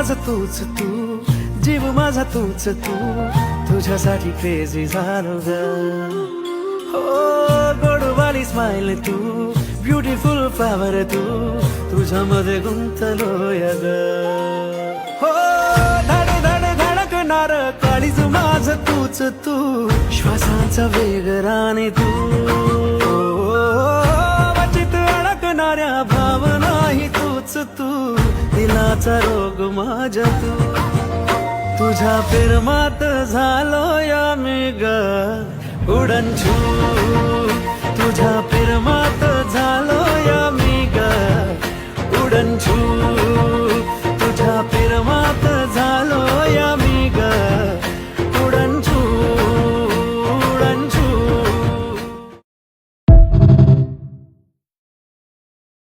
माझं तूच तू, जीव माझा तूच तू, तुझ्यासाठी क्रेझी झालो ग. हो गोडवाली स्माइल तू, ब्युटिफुल फ्लावर तू, तुझ्यामध्ये गुंतलोय ग. हो धड धड धडकणार काळीज माझं तूच तू, श्वासांचा वेग राणी तू, वचित अडकणाऱ्या भावनाही तूच तू, दिलाचा रोग माझ्या तू. तुझ्या प्रेमात झालोय मी ग उडनछू, तुझ्या प्रेमात झालो